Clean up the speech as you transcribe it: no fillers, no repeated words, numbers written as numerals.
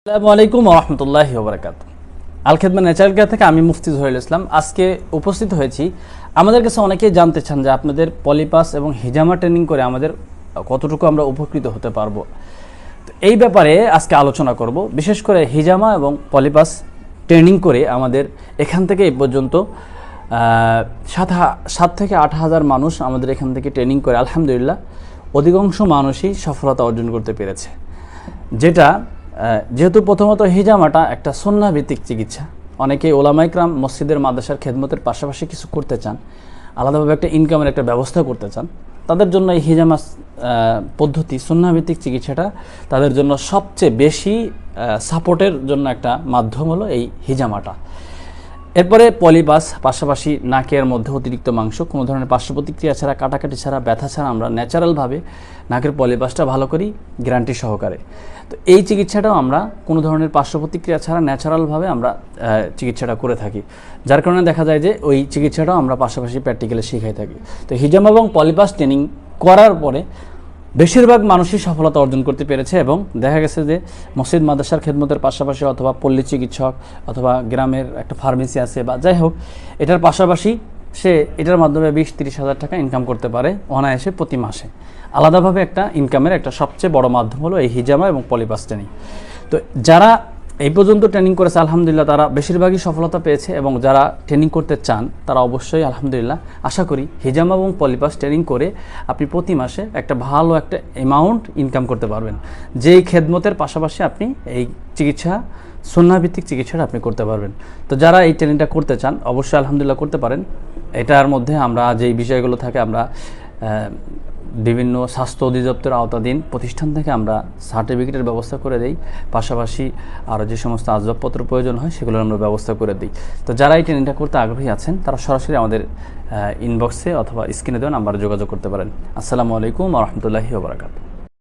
আসসালামু আলাইকুম ওয়া রাহমাতুল্লাহি ওয়া বারাকাতুহু। আল খেদমা ন্যাচারাল কেয়ার থেকে আমি মুফতি জহিরুল ইসলাম আজকে উপস্থিত হয়েছি। আমাদের কাছে অনেকেই জানতে চান যে আপনাদের পলিপাস এবং হিজামা ট্রেনিং করে আমাদের কতটুকু আমরা উপকৃত হতে পারবো। তো এই ব্যাপারে আজকে আলোচনা করব। বিশেষ করে হিজামা এবং পলিপাস ট্রেনিং করে আমাদের এখান থেকে এই পর্যন্ত 7 থেকে 8 হাজার মানুষ আমাদের এখান থেকে ট্রেনিং করে আলহামদুলিল্লাহ অধিকাংশ মানুষই সফলতা অর্জন করতে পেরেছে। যেহেতু প্রথমত হিজামাটা একটা সুন্নাহ ভিত্তিক চিকিৎসা, অনেকে ওলামা ইকরাম মসজিদের মাদ্রাসার খেদমতের পাশাপাশি কিছু করতে চান, আলাদাভাবে একটা ইনকামের একটা ব্যবস্থা করতে চান, তাদের জন্য এই হিজামা পদ্ধতি সুন্নাহ ভিত্তিক চিকিৎসাটা তাদের জন্য সবচেয়ে বেশি সাপোর্টের জন্য একটা মাধ্যম হলো এই হিজামাটা। এরপরে পলিপাস, পাশাপাশি নাকের মধ্যে অতিরিক্ত মাংস, কোনো ধরনের পার্শ্ব প্রতিক্রিয়া ছাড়া, কাটাকাটি ছাড়া, ব্যথা ছাড়া আমরা ন্যাচারালভাবে নাকের পলিপাসটা ভালো করি গ্যারান্টি সহকারে। তো এই চিকিৎসাটাও আমরা কোনো ধরনের পার্শ্ব প্রতিক্রিয়া ছাড়া ন্যাচারালভাবে আমরা চিকিৎসাটা করে থাকি, যার কারণে দেখা যায় যে ওই চিকিৎসাটাও আমরা পাশাপাশি প্র্যাকটিক্যালে শিখাই থাকি। তো হিজামা এবং পলিপাস ট্রেনিং করার পরে বেশিরভাগ মানুষই সফলতা অর্জন করতে পেরেছে এবং দেখা গেছে যে মসজিদ মাদ্রাসার খেদমতের পাশাপাশি অথবা পল্লী চিকিৎসক অথবা গ্রামের একটা ফার্মেসি আছে বা যাই হোক, এটার পাশাপাশি সে এটার মাধ্যমে 20-30 হাজার টাকা ইনকাম করতে পারে অনায়াসে প্রতি মাসে। আলাদাভাবে একটা ইনকামের একটা সবচেয়ে বড় মাধ্যম হলো এই হিজামা এবং পলিপাস ট্রেনিং। তো যারা এই পর্যন্ত ট্রেনিং করেছে আলহামদুলিল্লাহ তারা বেশিরভাগই সফলতা পেয়েছে, এবং যারা ট্রেনিং করতে চান তারা অবশ্যই আলহামদুলিল্লাহ আশা করি হিজামা এবং পলিপাস ট্রেনিং করে আপনি প্রতি মাসে একটা ভালো একটা অ্যামাউন্ট ইনকাম করতে পারবেন, যেই খেদমতের পাশাপাশি আপনি এই চিকিৎসা সুন্নাহ ভিত্তিক চিকিৎসাটা আপনি করতে পারবেন। তো যারা এই ট্রেনিংটা করতে চান অবশ্যই আলহামদুলিল্লাহ করতে পারেন। এটার মধ্যে আমরা যেই বিষয়গুলো থাকে, আমরা বিভিন্ন স্বাস্থ্য অধিদপ্তরের আওতাধীন প্রতিষ্ঠান থেকে আমরা সার্টিফিকেটের ব্যবস্থা করে দিই, পাশাপাশি আরও যে সমস্ত আসবাবপত্র প্রয়োজন হয় সেগুলোর আমরা ব্যবস্থা করে দিই। তো যারা এই ট্রেনিংটা করতে আগ্রহী আছেন তারা সরাসরি আমাদের ইনবক্সে অথবা স্ক্রিনে দেওয়া নাম্বারে যোগাযোগ করতে পারেন। আসসালামু আলাইকুম ওয়া রাহমাতুল্লাহি ওয়া বারাকাতুহু।